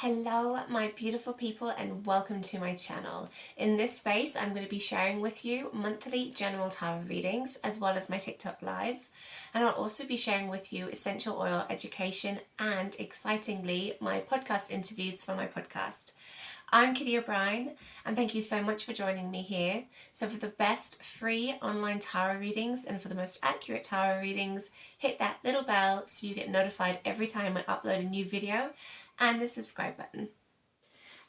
Hello my beautiful people and welcome to my channel. In this space I'm going to be sharing with you monthly general tarot readings as well as my TikTok lives, and I'll also be sharing with you essential oil education and, excitingly, my podcast interviews for my podcast. I'm Kitty O'Brien and thank you so much for joining me here. So for the best free online tarot readings and for the most accurate tarot readings, hit that little bell so you get notified every time I upload a new video, and the subscribe button.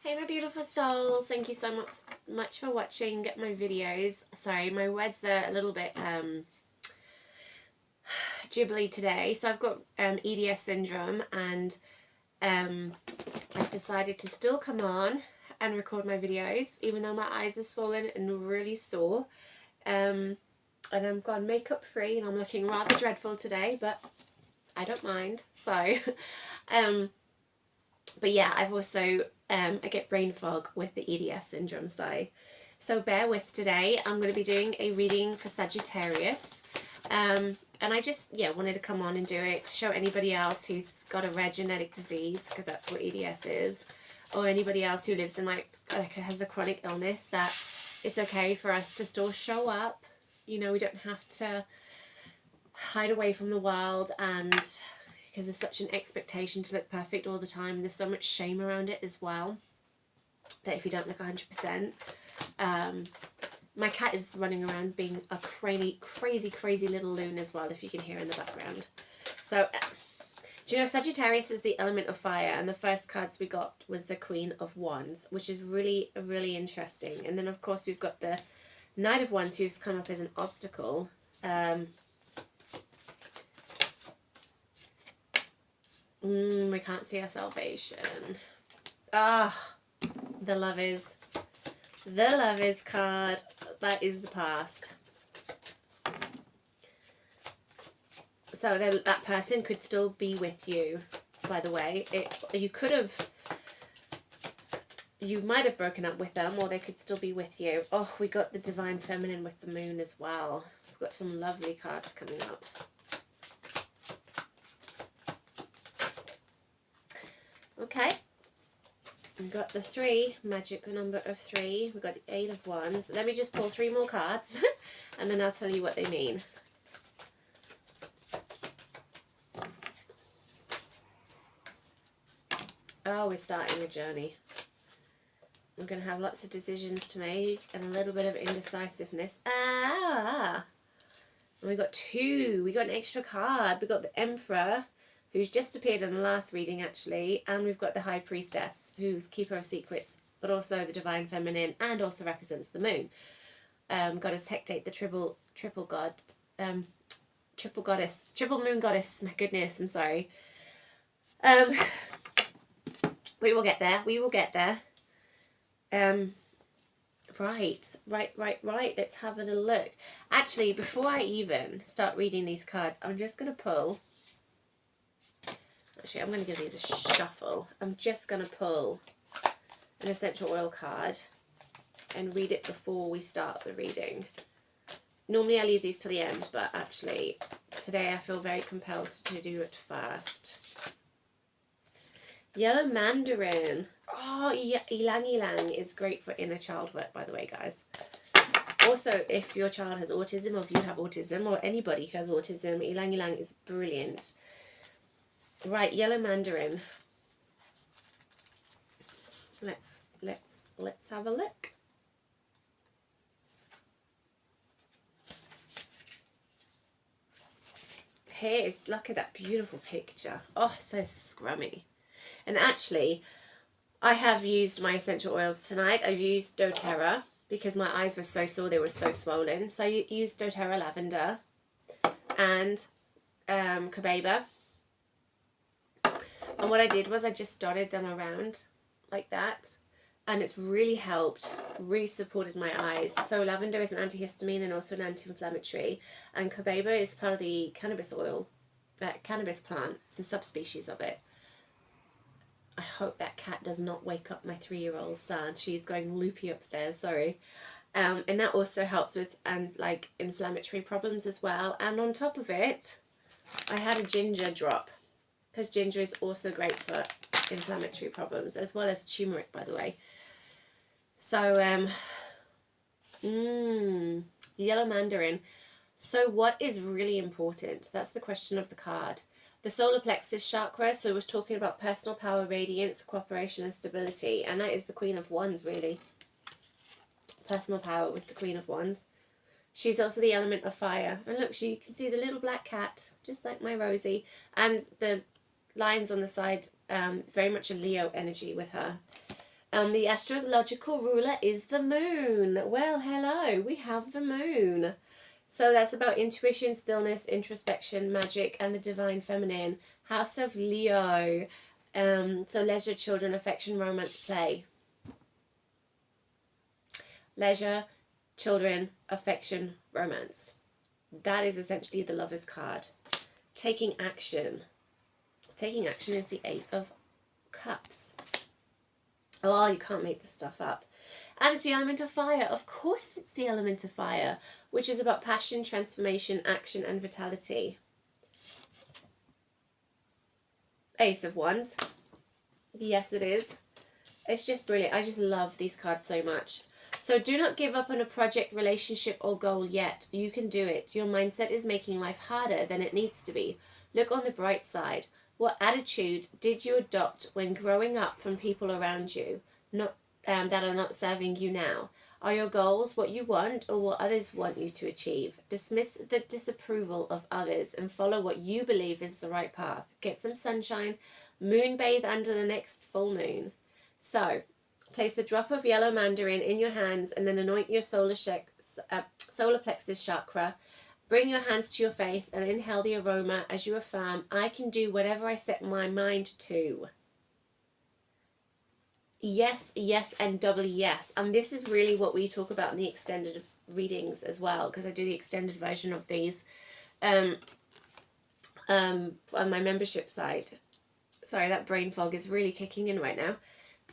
Hey my beautiful souls, thank you so much for watching my videos. Sorry, my words are a little bit gibbly today. So I've got EDS syndrome, and I've decided to still come on and record my videos even though my eyes are swollen and really sore, and I'm gone makeup free and I'm looking rather dreadful today, but I don't mind. So but yeah, I've also I get brain fog with the EDS syndrome, so bear with today. I'm going to be doing a reading for Sagittarius, and I just wanted to come on and do it to show anybody else who's got a rare genetic disease, because that's what EDS is, or anybody else who lives in like has a chronic illness, that it's okay for us to still show up. You know, we don't have to hide away from the world, and because there's such an expectation to look perfect all the time, and there's so much shame around it as well, that if you don't look 100%. My cat is running around being a crazy little loon as well, if you can hear in the background. So, do you know Sagittarius is the element of fire, and the first cards we got was the Queen of Wands, which is really interesting. And then of course we've got the Knight of Wands, who's come up as an obstacle. We can't see our salvation. The Lovers. The Lovers card. That is the past. So that person could still be with you, by the way. You might have broken up with them, or they could still be with you. Oh, we got the Divine Feminine with the Moon as well. We've got some lovely cards coming up. Okay, we've got the 3, magic number of 3. We've got the 8 of Wands. Let me just pull 3 more cards and then I'll tell you what they mean. Oh, we're starting a journey. I'm going to have lots of decisions to make and a little bit of indecisiveness. And we got 2. We got an extra card. We got the Emperor, who's just appeared in the last reading actually, and we've got the High Priestess, who's Keeper of Secrets, but also the Divine Feminine, and also represents the Moon. Goddess Hecate, the triple moon goddess. My goodness, I'm sorry. We will get there. We will get there. Right. Let's have a little look. Actually, before I even start reading these cards, I'm just going to pull. Actually, I'm going to give these a shuffle. I'm just going to pull an essential oil card and read it before we start the reading. Normally I leave these to the end, but actually today I feel very compelled to do it first. Yellow Mandarin. Oh, ylang ylang is great for inner child work, by the way, guys. Also, if your child has autism, or if you have autism, or anybody who has autism, ylang ylang is brilliant. Right, Yellow Mandarin. Let's have a look. Look at that beautiful picture. Oh, so scrummy. And actually, I have used my essential oils tonight. I've used doTERRA because my eyes were so sore, they were so swollen. So I used doTERRA lavender and cobaba. And what I did was I just dotted them around like that, and it's really helped, really supported my eyes. So lavender is an antihistamine and also an anti-inflammatory, and cobaba is part of the cannabis oil, cannabis plant. It's a subspecies of it. I hope that cat does not wake up my 3-year-old son. She's going loopy upstairs, sorry. And that also helps with inflammatory problems as well. And on top of it, I had a ginger drop, because ginger is also great for inflammatory problems, as well as turmeric, by the way. So, yellow mandarin. So what is really important? That's the question of the card. The solar plexus chakra, so it was talking about personal power, radiance, cooperation, and stability. And that is the Queen of Wands, really. Personal power with the Queen of Wands. She's also the element of fire. And look, you can see the little black cat, just like my Rosie. And the lines on the side, very much a Leo energy with her. The astrological ruler is the moon. Well, hello, we have the moon. So that's about intuition, stillness, introspection, magic, and the divine feminine. House of Leo. So leisure, children, affection, romance, play. Leisure, children, affection, romance. That is essentially the Lover's card. Taking action. Taking action is the Eight of Cups. Oh, you can't make this stuff up. And it's the element of fire. Of course it's the element of fire, which is about passion, transformation, action, and vitality. Ace of Wands. Yes, it is. It's just brilliant. I just love these cards so much. So do not give up on a project, relationship, or goal yet. You can do it. Your mindset is making life harder than it needs to be. Look on the bright side. What attitude did you adopt when growing up from people around you that are not serving you now? Are your goals what you want or what others want you to achieve? Dismiss the disapproval of others and follow what you believe is the right path. Get some sunshine. Moonbathe under the next full moon. So, place a drop of yellow mandarin in your hands and then anoint your solar plexus chakra. Bring your hands to your face and inhale the aroma as you affirm, I can do whatever I set my mind to. Yes, yes, and doubly yes. And this is really what we talk about in the extended readings as well, because I do the extended version of these on my membership side. Sorry, that brain fog is really kicking in right now.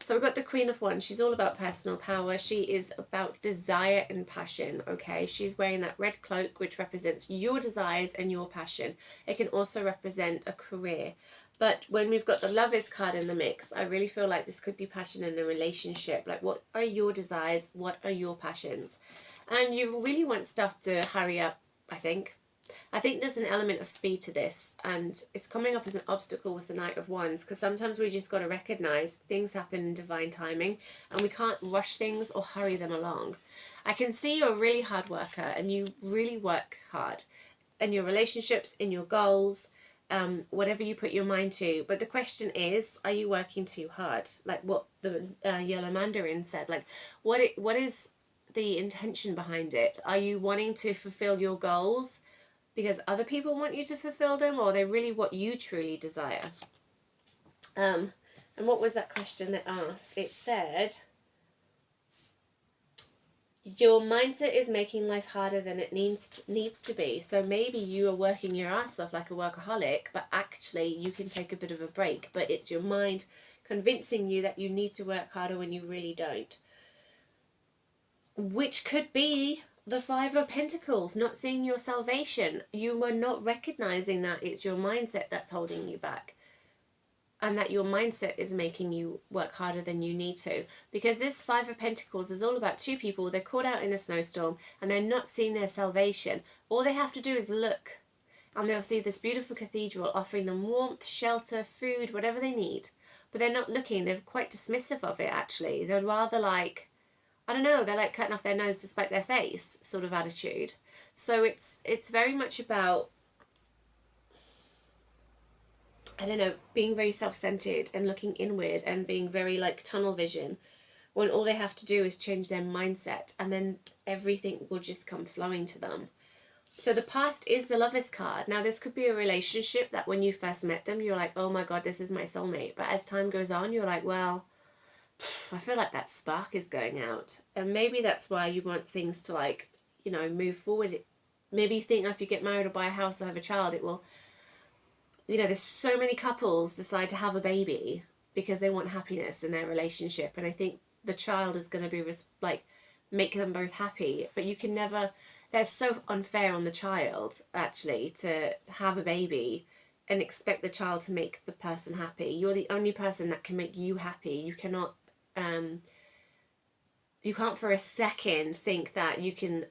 So we've got the Queen of Wands. She's all about personal power. She is about desire and passion, okay? She's wearing that red cloak, which represents your desires and your passion. It can also represent a career. But when we've got the Lovers card in the mix, I really feel like this could be passion in a relationship. Like, what are your desires? What are your passions? And you really want stuff to hurry up, I think. I think there's an element of speed to this, and it's coming up as an obstacle with the Knight of Wands, because sometimes we just got to recognize things happen in divine timing and we can't rush things or hurry them along. I can see you're a really hard worker and you really work hard in your relationships, in your goals, whatever you put your mind to. But the question is, are you working too hard? Like what the Yellow Mandarin said, like what is the intention behind it? Are you wanting to fulfill your goals because other people want you to fulfill them, or they really what you truly desire? And what was that question that asked? It said, your mindset is making life harder than it needs to be. So maybe you are working your ass off like a workaholic, but actually you can take a bit of a break. But it's your mind convincing you that you need to work harder when you really don't. Which could be the Five of Pentacles, not seeing your salvation. You are not recognizing that it's your mindset that's holding you back. And that your mindset is making you work harder than you need to. Because this Five of Pentacles is all about two people. They're caught out in a snowstorm and they're not seeing their salvation. All they have to do is look. And they'll see this beautiful cathedral offering them warmth, shelter, food, whatever they need. But they're not looking. They're quite dismissive of it, actually. They're rather like, I don't know, they're like cutting off their nose to spite their face sort of attitude. So it's very much about, I don't know, being very self-centered and looking inward and being very like tunnel vision, when all they have to do is change their mindset and then everything will just come flowing to them. So the past is the Lovers card. Now this could be a relationship that when you first met them, you're like, oh my God, this is my soulmate. But as time goes on, you're like, well, I feel like that spark is going out. And maybe that's why you want things to like, you know, move forward. Maybe you think if you get married or buy a house or have a child, it will, you know, there's so many couples decide to have a baby because they want happiness in their relationship. And I think the child is going to be like, make them both happy. But you can never, that's so unfair on the child actually to have a baby and expect the child to make the person happy. You're the only person that can make you happy. You cannot, you can't for a second think that you can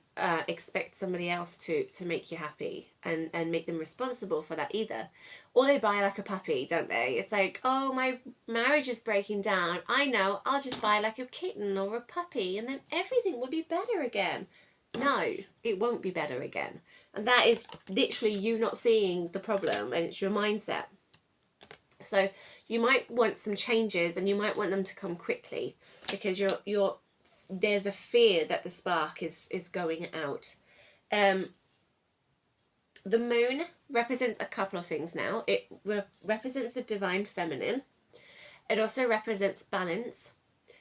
expect somebody else to make you happy and make them responsible for that either. Or they buy like a puppy, don't they? It's like, oh, my marriage is breaking down. I know, I'll just buy like a kitten or a puppy and then everything will be better again. No, it won't be better again. And that is literally you not seeing the problem, and it's your mindset. So you might want some changes, and you might want them to come quickly, because there's a fear that the spark is going out. The moon represents a couple of things now. It represents the divine feminine. It also represents balance.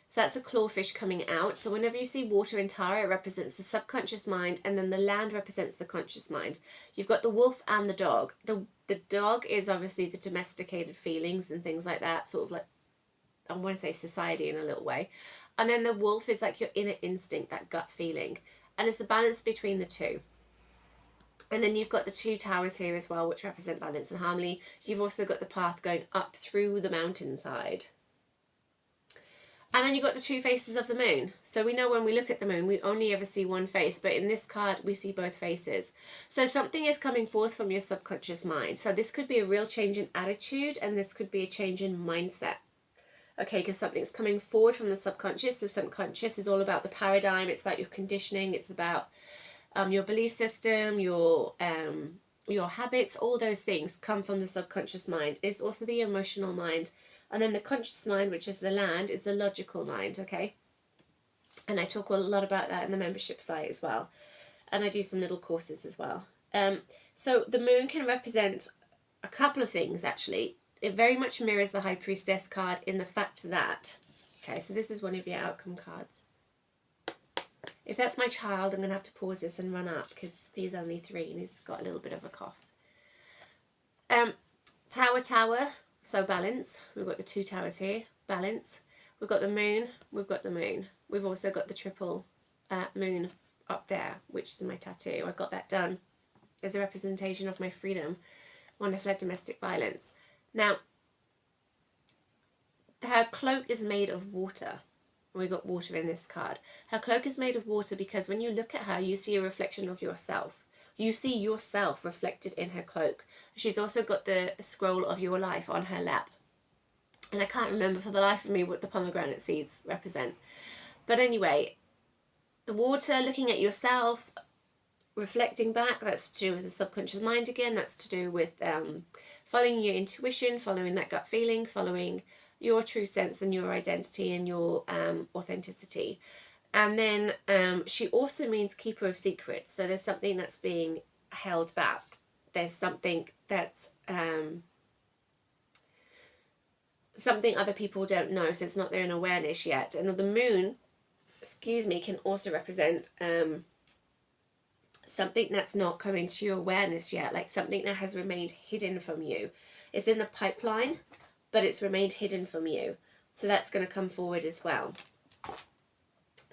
So that's a clawfish coming out. So whenever you see water in Tara, it represents the subconscious mind, and then the land represents the conscious mind. You've got the wolf and the dog. The dog is obviously the domesticated feelings and things like that, sort of like, I want to say society in a little way. And then the wolf is like your inner instinct, that gut feeling. And it's a balance between the two. And then you've got the two towers here as well, which represent balance and harmony. You've also got the path going up through the mountainside. And then you've got the two faces of the moon. So we know when we look at the moon, we only ever see one face. But in this card, we see both faces. So something is coming forth from your subconscious mind. So this could be a real change in attitude, and this could be a change in mindset. Okay, because something's coming forward from the subconscious. The subconscious is all about the paradigm. It's about your conditioning. It's about your belief system, your habits. All those things come from the subconscious mind. It's also the emotional mind. And then the conscious mind, which is the land, is the logical mind, okay? And I talk a lot about that in the membership site as well. And I do some little courses as well. So the moon can represent a couple of things, actually. It very much mirrors the High Priestess card in the fact that... Okay, so this is one of your outcome cards. If that's my child, I'm going to have to pause this and run up, because he's only 3 and he's got a little bit of a cough. Tower. So balance. We've got the 2 towers here. Balance. We've got the moon. We've got the moon. We've also got the triple moon up there, which is my tattoo. I got that done as a representation of my freedom when I fled domestic violence. Now, her cloak is made of water. We got water in this card. Her cloak is made of water because when you look at her, you see a reflection of yourself. You see yourself reflected in her cloak. She's also got the scroll of your life on her lap. And I can't remember for the life of me what the pomegranate seeds represent. But anyway, the water, looking at yourself, reflecting back, that's to do with the subconscious mind again. That's to do with following your intuition, following that gut feeling, following your true sense and your identity and your authenticity. And then she also means keeper of secrets. So there's something that's being held back. There's something that's something other people don't know. So it's not there in awareness yet. And the moon, can also represent something that's not coming to your awareness yet. Like something that has remained hidden from you. It's in the pipeline, but it's remained hidden from you. So that's going to come forward as well.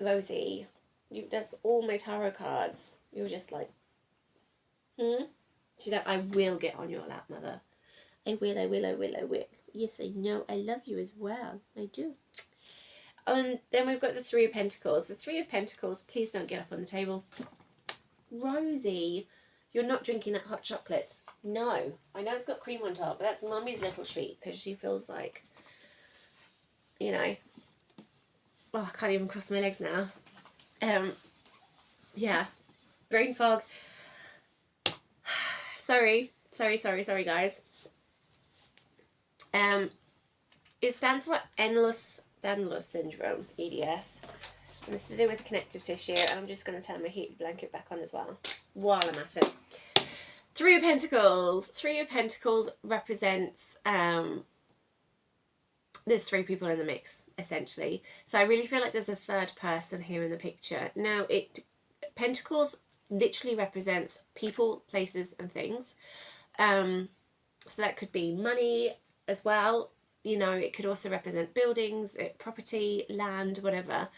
Rosie, that's all my tarot cards. You're just like, She's like, I will get on your lap, mother. I will. Yes, I know. I love you as well. I do. And then we've got the 3 of Pentacles. The 3 of Pentacles, please don't get up on the table. Rosie, you're not drinking that hot chocolate. No. I know it's got cream on top, but that's Mummy's little treat because she feels like, oh, I can't even cross my legs now. Yeah. Brain fog. Sorry, guys. It stands for endless syndrome, EDS. And it's to do with connective tissue. And I'm just going to turn my heated blanket back on as well while I'm at it. 3 of Pentacles. 3 of Pentacles represents... there's 3 people in the mix, essentially. So I really feel like there's a third person here in the picture. Now, Pentacles literally represents people, places, and things. So that could be money as well. It could also represent buildings, property, land, whatever.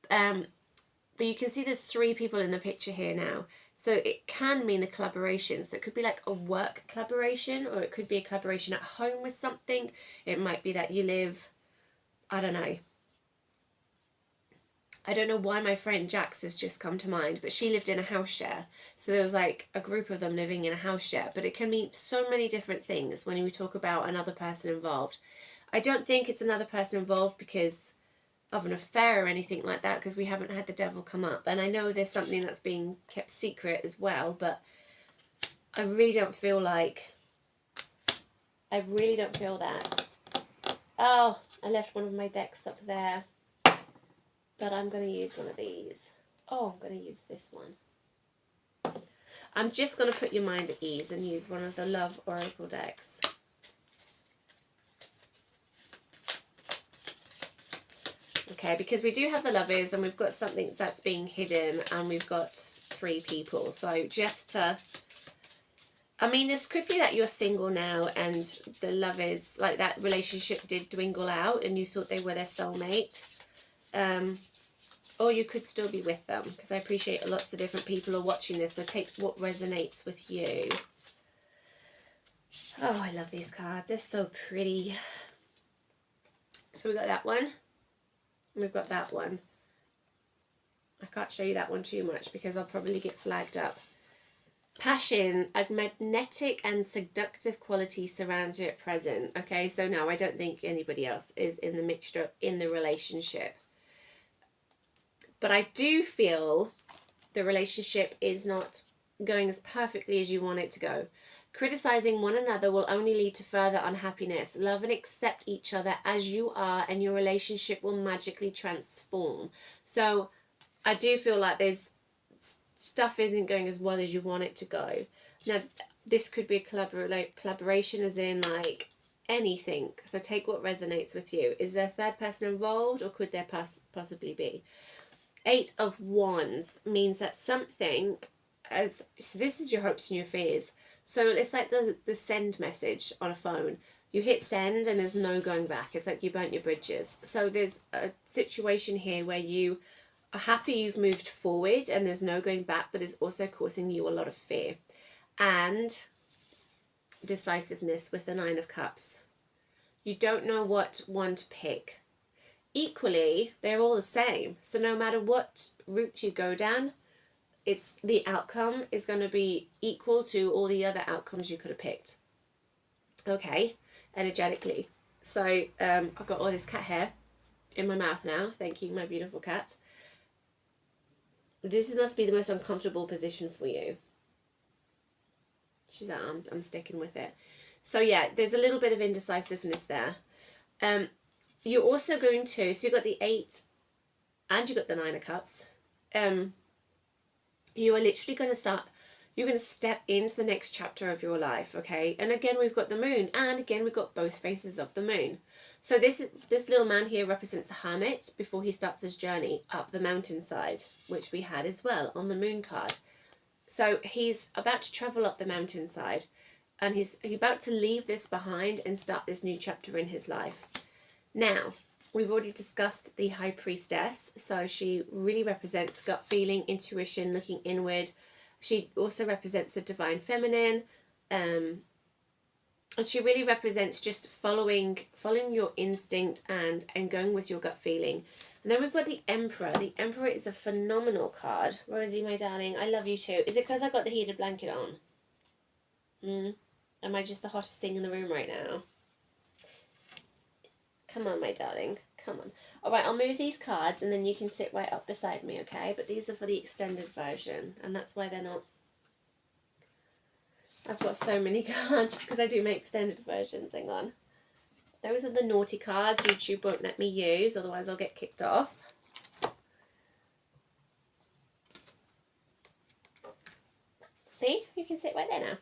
But you can see there's 3 people in the picture here now. So it can mean a collaboration. So it could be like a work collaboration, or it could be a collaboration at home with something. It might be that you live, I don't know. I don't know why my friend Jax has just come to mind, but she lived in a house share. So there was like a group of them living in a house share. But it can mean so many different things when we talk about another person involved. I don't think it's another person involved because of an affair or anything like that, because we haven't had the devil come up. And I know there's something that's being kept secret as well, but I really don't feel like... I really don't feel that. Oh, I left one of my decks up there. But I'm going to use one of these. Oh, I'm going to use this one. I'm just going to put your mind at ease and use one of the Love Oracle decks. Okay, because we do have the lovers and we've got something that's being hidden and we've got 3 people. So just to... I mean, this could be that you're single now and the lovers, like that relationship did dwindle out and you thought they were their soulmate. Or you could still be with them, because I appreciate lots of different people are watching this, so take what resonates with you. Oh, I love these cards. They're so pretty. So we've got that one. And we've got that one. I can't show you that one too much because I'll probably get flagged up. Passion, a magnetic and seductive quality surrounds you at present. Okay, so no, I don't think anybody else is in the mixture in the relationship. But I do feel the relationship is not going as perfectly as you want it to go. Criticizing one another will only lead to further unhappiness. Love and accept each other as you are, and your relationship will magically transform. So I do feel like there's stuff isn't going as well as you want it to go. Now, this could be a collaboration as in like anything. So take what resonates with you. Is there a third person involved, or could there possibly be? 8 of Wands means that something so this is your hopes and your fears. So it's like the send message on a phone. You hit send and there's no going back. It's like you burnt your bridges. So there's a situation here where you are happy you've moved forward and there's no going back, but it's also causing you a lot of fear. And decisiveness with the 9 of Cups. You don't know what one to pick. Equally, they're all the same. So no matter what route you go down, the outcome is going to be equal to all the other outcomes you could have picked. Okay, energetically. So I've got all this cat hair in my mouth now. Thank you, my beautiful cat. This must be the most uncomfortable position for you. She's like, I'm sticking with it. So yeah, there's a little bit of indecisiveness there. You're also going to, so you've got the 8 and you've got the 9 of Cups. You are literally going to you're going to step into the next chapter of your life, okay? And again, we've got the moon, and again, we've got both faces of the moon. So this little man here represents the hermit before he starts his journey up the mountainside, which we had as well on the moon card. So he's about to travel up the mountainside, and he's about to leave this behind and start this new chapter in his life. Now, we've already discussed the High Priestess, so she really represents gut feeling, intuition, looking inward. She also represents the Divine Feminine, and she really represents just following your instinct and going with your gut feeling. And then we've got the Emperor. The Emperor is a phenomenal card. Rosie, my darling, I love you too. Is it because I got the heated blanket on? Am I just the hottest thing in the room right now? Come on, my darling. Come on. All right, I'll move these cards and then you can sit right up beside me, okay? But these are for the extended version, and that's why they're not... I've got so many cards because I do make extended versions. Hang on. Those are the naughty cards YouTube won't let me use, otherwise I'll get kicked off. See? You can sit right there now.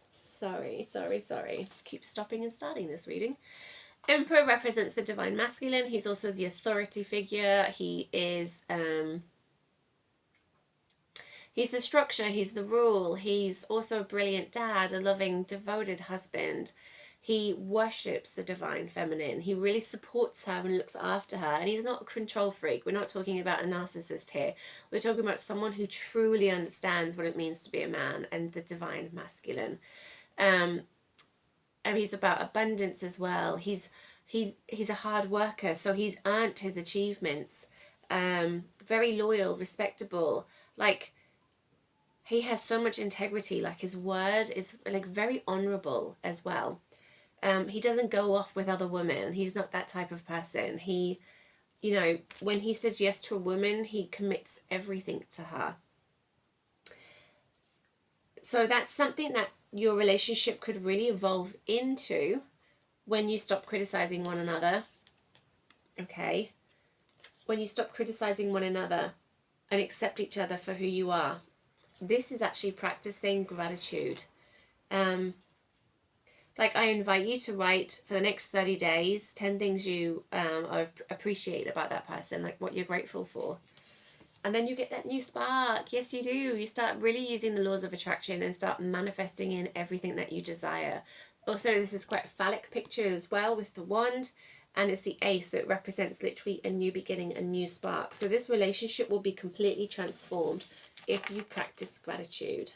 Sorry. Keep stopping and starting this reading. Emperor represents the divine masculine. He's also the authority figure. He is, he's the structure. He's the rule. He's also a brilliant dad, a loving, devoted husband. He worships the divine feminine. He really supports her and looks after her. And he's not a control freak. We're not talking about a narcissist here. We're talking about someone who truly understands what it means to be a man and the divine masculine. And he's about abundance as well. He's a hard worker, so he's earned his achievements. Very loyal, respectable. Like, he has so much integrity. Like, his word is like very honorable as well. He doesn't go off with other women. He's not that type of person. He, you know, when he says yes to a woman, he commits everything to her. So that's something that your relationship could really evolve into when you stop criticizing one another. Okay? When you stop criticizing one another and accept each other for who you are. This is actually practicing gratitude. Like, I invite you to write for the next 30 days 10 things you appreciate about that person, like what you're grateful for. And then you get that new spark. Yes, you do. You start really using the laws of attraction and start manifesting in everything that you desire. Also, this is quite a phallic picture as well with the wand. And it's the ace, so it represents literally a new beginning, a new spark. So this relationship will be completely transformed if you practice gratitude.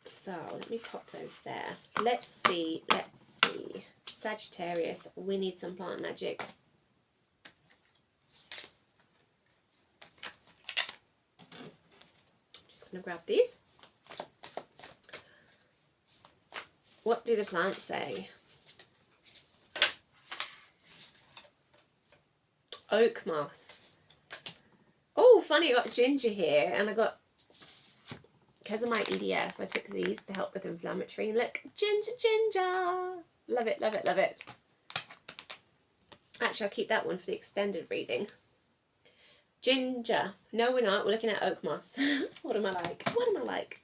So let me pop those there. Let's see. Sagittarius, we need some plant magic. Just going to grab these. What do the plants say? Oak moss. Oh, funny, I got ginger here, and I got, because of my EDS, I took these to help with inflammatory. Look, ginger. Love it, love it, love it. Actually, I'll keep that one for the extended reading. Ginger. No, we're not. We're looking at oak moss. What am I like? What am I like?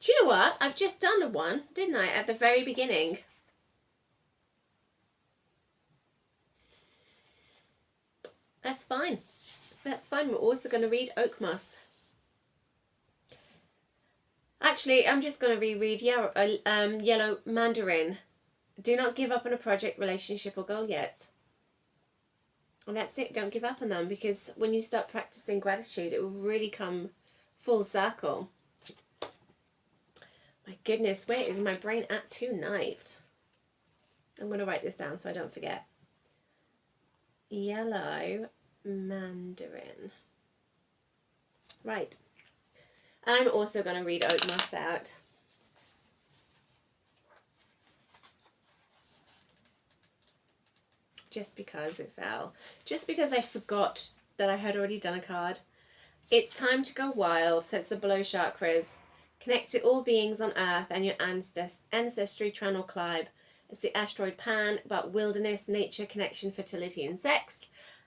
Do you know what? I've just done a one, didn't I, at the very beginning? That's fine. That's fine. We're also going to read oak moss. Actually, I'm just going to reread Yellow Mandarin. Do not give up on a project, relationship, or goal yet. And that's it. Don't give up on them, because when you start practicing gratitude, it will really come full circle. My goodness, where is my brain at tonight? I'm going to write this down so I don't forget. Yellow Mandarin. Right. I'm also going to read oak moss out. Just because it fell. Just because I forgot that I had already done a card. It's time to go wild, sets the below chakras. Connect to all beings on earth and your ancestry, Tran or Clive. It's the asteroid Pan, about wilderness, nature, connection, fertility, and sex.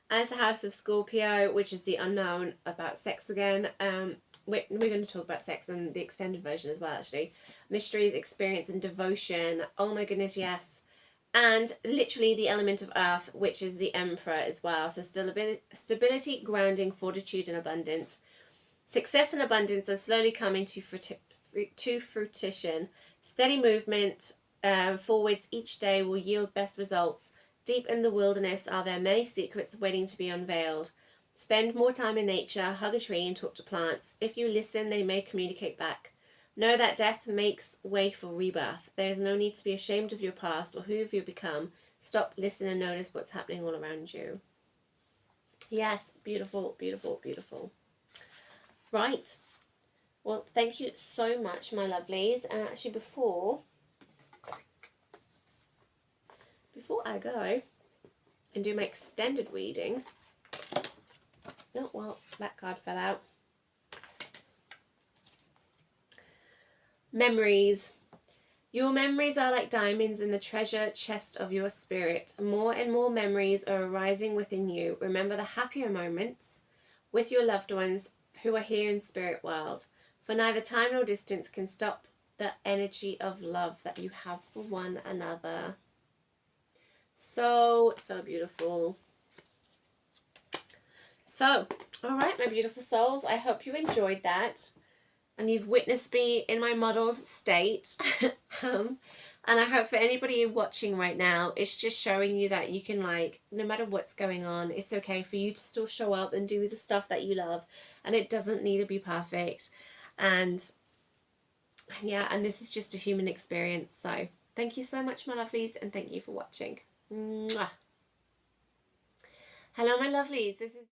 As the house of Scorpio, which is the unknown, about sex again. We're going to talk about sex in the extended version as well, actually. Mysteries, experience, and devotion. Oh my goodness, yes. And literally the element of earth, which is the Emperor as well. So stability, grounding, fortitude, and abundance. Success and abundance are slowly coming to fruition. Steady movement forwards each day will yield best results. Deep in the wilderness are there many secrets waiting to be unveiled. Spend more time in nature, hug a tree, and talk to plants. If you listen, they may communicate back. Know that death makes way for rebirth. There is no need to be ashamed of your past or who you've become. Stop, listen, and notice what's happening all around you. Yes, beautiful, beautiful, beautiful. Right. Well, thank you so much, my lovelies. And actually, before I go and do my extended reading... Oh, well, that card fell out. Memories. Your memories are like diamonds in the treasure chest of your spirit. More and more memories are arising within you. Remember the happier moments with your loved ones who are here in spirit world. For neither time nor distance can stop the energy of love that you have for one another. So, so beautiful. So, all right, my beautiful souls, I hope you enjoyed that and you've witnessed me in my model's state. And I hope for anybody watching right now, it's just showing you that you can, like, no matter what's going on, it's okay for you to still show up and do the stuff that you love, and it doesn't need to be perfect. And yeah, and this is just a human experience. So thank you so much, my lovelies, and thank you for watching. Mwah. Hello, my lovelies. This is